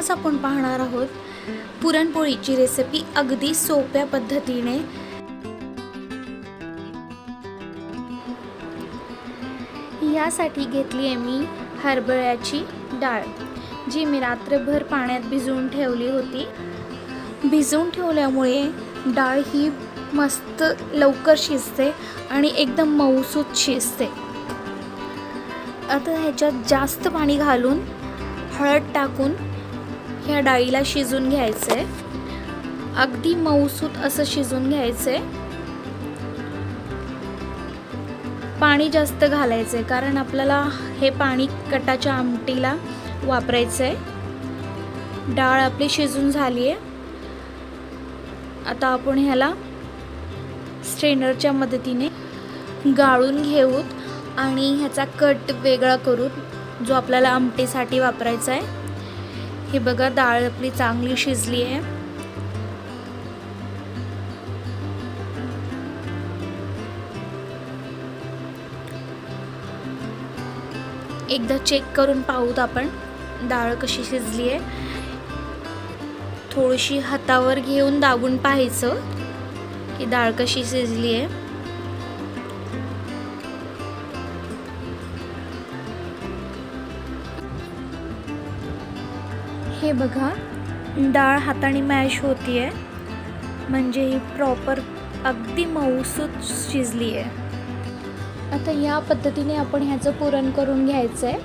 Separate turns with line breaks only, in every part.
आज आपण पाहणार आहोत पुरणपोळीची रेसिपी अगदी सोप्या पद्धतीने। यासाठी घेतली आहे मी हरभऱ्याची डाळ, जी मी रात्रभर पाण्यात भिजवून ठेवली होती। भिजवून ठेवल्यामुळे डाळ ही मस्त लवकर शिजते आणि एकदम मऊसूत शिजते। आता ह्याच्यात जास्त पाणी घालून हळद टाकून ह्या डाळीला शिजून घ्यायचे। अगदी मऊसूत असं शिजून घ्यायचे। पाणी जास्त घालायचे कारण आपल्याला हे पाणी कटाच्या आमटीला वापरायचे। डाळ आपली शिजून झाली आहे। आता आपण ह्याला स्ट्रेनरच्या मदतीने गाळून घेऊत आणि ह्याचा कट वेगळा करू जो आपल्याला आमटीसाठी वापरायचा आहे। हे बघा, डाळ आपली चांगली शिजली आहे। एकदा चेक करून पाहूत आपण डाळ कशी शिजली आहे। थोडीशी हातावर घेऊन दाबून पाहायचं की डाळ कशी शिजली आहे। हे बघा, डाळ हाताने मॅश होतीये, म्हणजे ही प्रॉपर अगदी मऊसूत शिजली आहे। आता या पद्धतीने आपण ह्याचं पुरण करून घ्यायचं आहे।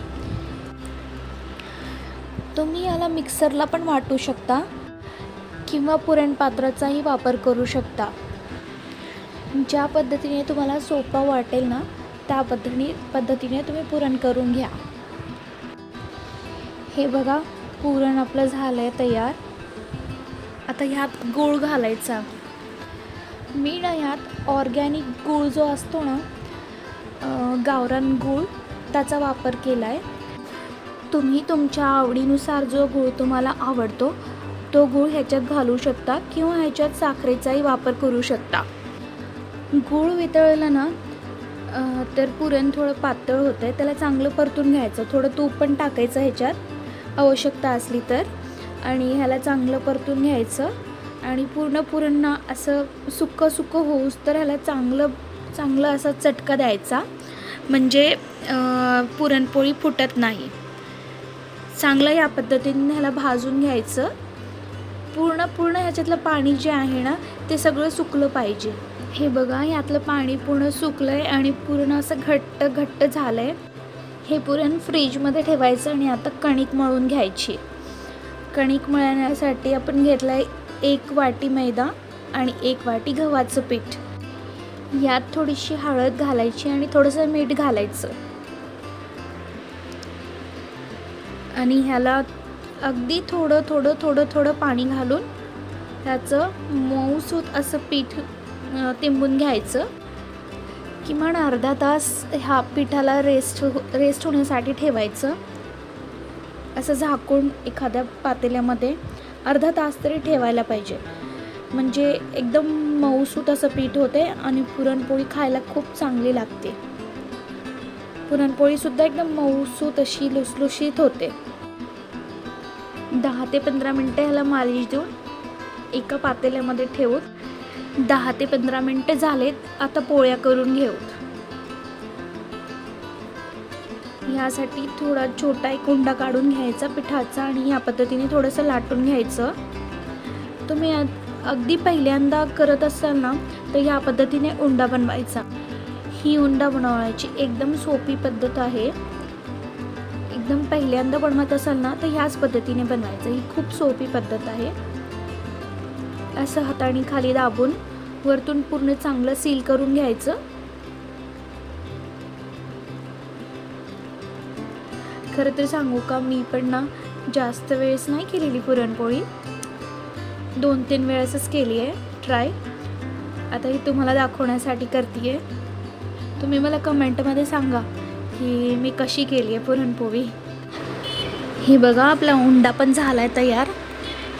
तुम्ही याला मिक्सरला पण वाटू शकता किंवा पुरण पात्राचाही वापर करू शकता। ज्या पद्धतीने तुम्हाला सोपा वाटेल ना त्या पद्धतीने तुम्ही पुरण करून घ्या। हे बघा, पुरण आपलं झालंय तयार। आता ह्यात गूळ घालायचा। मी ना ह्यात ऑर्गॅनिक गूळ जो असतो ना, गावरान गूळ, त्याचा वापर केलाय। तुम्ही तुमच्या आवडीनुसार जो गूळ तुम्हाला आवडतो तो गूळ ह्याच्यात घालू शकता किंवा ह्याच्यात साखरेचाही वापर करू शकता। गूळ वितळलं ना तर पुरण थोडं पातळ होतंय, त्याला चांगलं परतून घ्यायचं। थोडं तूप पण टाकायचं ह्याच्यात आवश्यकता असली तर, आणि ह्याला चांगलं परतून घ्यायचं आणि पूर्ण पुरण ना असं सुक्कं सुक्कं होऊस तर ह्याला चांगलं असा चटका द्यायचा, म्हणजे पुरणपोळी फुटत नाही। चांगलं या पद्धतीने ह्याला भाजून घ्यायचं। पूर्ण ह्याच्यातलं पाणी जे आहे ना ते सगळं सुकलं पाहिजे। हे बघा, यातलं पाणी पूर्ण सुकलंय आणि पूर्ण असं घट्ट झालंय। हे पुरण फ्रीजमध्ये ठेवायचं आणि आता कणिक मळून घ्यायची। कणिक मळण्यासाठी आपण घेतलाय 1 वाटी मैदा आणि 1 वाटी गव्हाचं पीठ। यात थोडीशी हळद घालायची आणि थोडंसं मीठ घालायचं आणि ह्याला अगदी थोडं पाणी घालून त्याचं मऊसूत असं पीठ तिंबून घ्यायचं। किमान अर्धा तास ह्या पिठाला रेस्ट होण्यासाठी ठेवायचं। असं झाकून एखाद्या पातेल्यामध्ये अर्धा तास तरी ठेवायला पाहिजे, म्हणजे एकदम मऊसूत असं पीठ होते आणि पुरणपोळी खायला खूप चांगली लागते। पुरणपोळी सुद्धा एकदम मऊसूत अशी लुसलुशीत होते। 10 ते 15 मिनिटे ह्याला मालिश देऊन एका पातेल्यामध्ये ठेवून 10 ते 15 मिनिटे झालेत। आता पोळ्या करून घेऊत। ह्यासाठी थोडा छोटा एक उंडा काढून घ्यायचा पिठाचा आणि ह्या पद्धतीने थोडंसं लाटून घ्यायचं। तुम्ही अगदी पहिल्यांदा करत असाल ना तर ह्या पद्धतीने उंडा बनवायचा। ही उंडा बनवण्याची एकदम सोपी पद्धत आहे। एकदम पहिल्यांदा बनवत असाल ना तर ह्याच पद्धतीने बनवायचं। ही खूप सोपी पद्धत आहे। असं हाताने खाली दाबून वरतून पूर्ण चांगलं सील करून घ्यायचं। खरं तर सांगू का, मी पण ना जास्त वेळेस नाही केलेली पुरणपोळी, 2-3 वेळेसच केली आहे ट्राय। आता ही तुम्हाला दाखवण्यासाठी करते आहे। तुम्ही मला कमेंटमध्ये सांगा की मी कशी केली आहे पुरणपोळी। ही बघा, आपला उंडा पण झाला आहे तयार।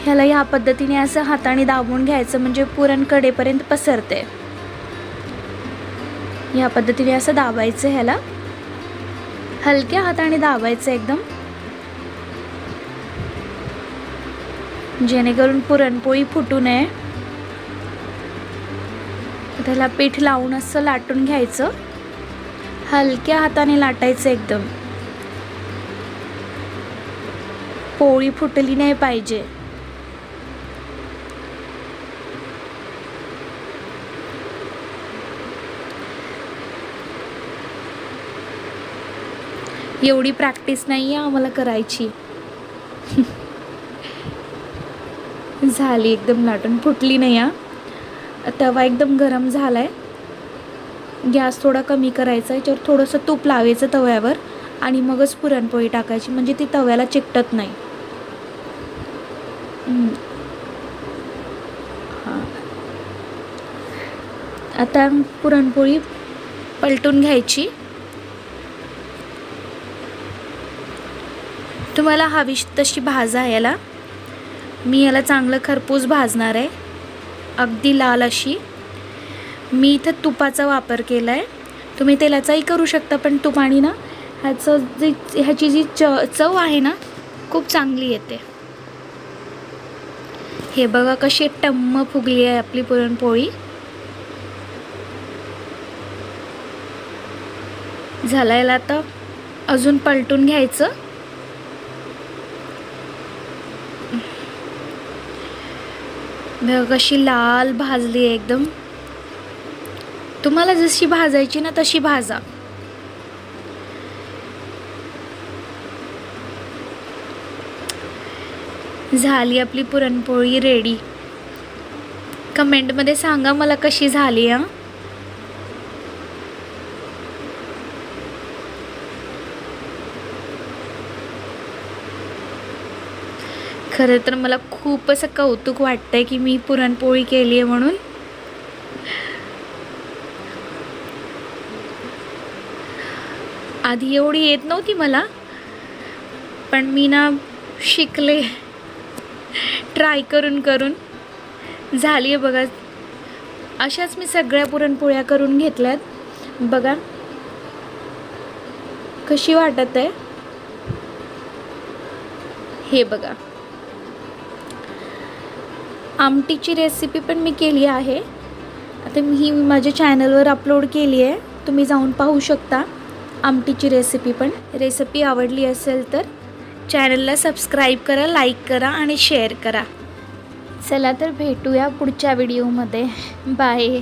ह्याला या पद्धतीने असं हाताने दाबून घ्यायचं, म्हणजे पुरण कडेपर्यंत पसरते। या पद्धतीने असं दाबायचं, ह्याला हलक्या हाताने दाबायचं एकदम। जेणेकरून पुरणपोळी फुटू नये. त्याला पीठ लावून असं लाटून घ्यायचं. हलक्या हाताने लाटायचं एकदम. पोळी फुटली नाही पाहिजे. एवढी प्रॅक्टिस नाही आहे आम्हाला करायची. झाली एकदम लाटून, फुटली नाही. तवा एकदम गरम झालाय. गॅस थोडा कमी करायचा. याच्यावर थोडंसं तूप लावायचं तव्यावर आणि मगच पुरणपोळी टाकायची, म्हणजे ती तव्याला चिकटत नाही. आता पुरणपोळी पलटून घ्यायची. तुम्हाला हवी तशी भाजा याला. मी याला चांगलं खरपूस भाजणार आहे, अगदी लाल अशी. मी इथं तुपाचा वापर केला आहे. तुम्ही तेलाचाही करू शकता, पण तुपाने ना ह्याची जी चव आहे ना खूप चांगली येते. हे बघा कशी टम्म फुगली आहे आपली पुरणपोळी. झालायला आता अजून पलटून घ्यायचं. बघा कशी लाल भाजली आहे एकदम. तुम्हाला जशी भाजायची ना तशी भाजा. झाली आपली पुरणपोळी रेडी. कमेंटमध्ये सांगा मला कशी झाली. खरं तर मला खूप असं कौतुक वाटतंय की मी पुरणपोळी केली आहे म्हणून. आधी एवढी येत नव्हती मला, पण मी ना शिकले ट्राय करून करून. झाली आहे बघा. अशाच मी सगळ्या पुरणपोळ्या करून घेतल्यात. बघा कशी वाटत आहे. हे बघा, आमटीची रेसिपी पण मी केली आहे. आता ही माझ्या चॅनलवर अपलोड केली आहे, तुम्ही जाऊन पाहू शकता आमटीची रेसिपी पण. रेसिपी आवडली असेल तर चॅनलला सबस्क्राईब करा, लाईक करा आणि शेअर करा. चला तर भेटूया पुढच्या व्हिडिओमध्ये. बाय.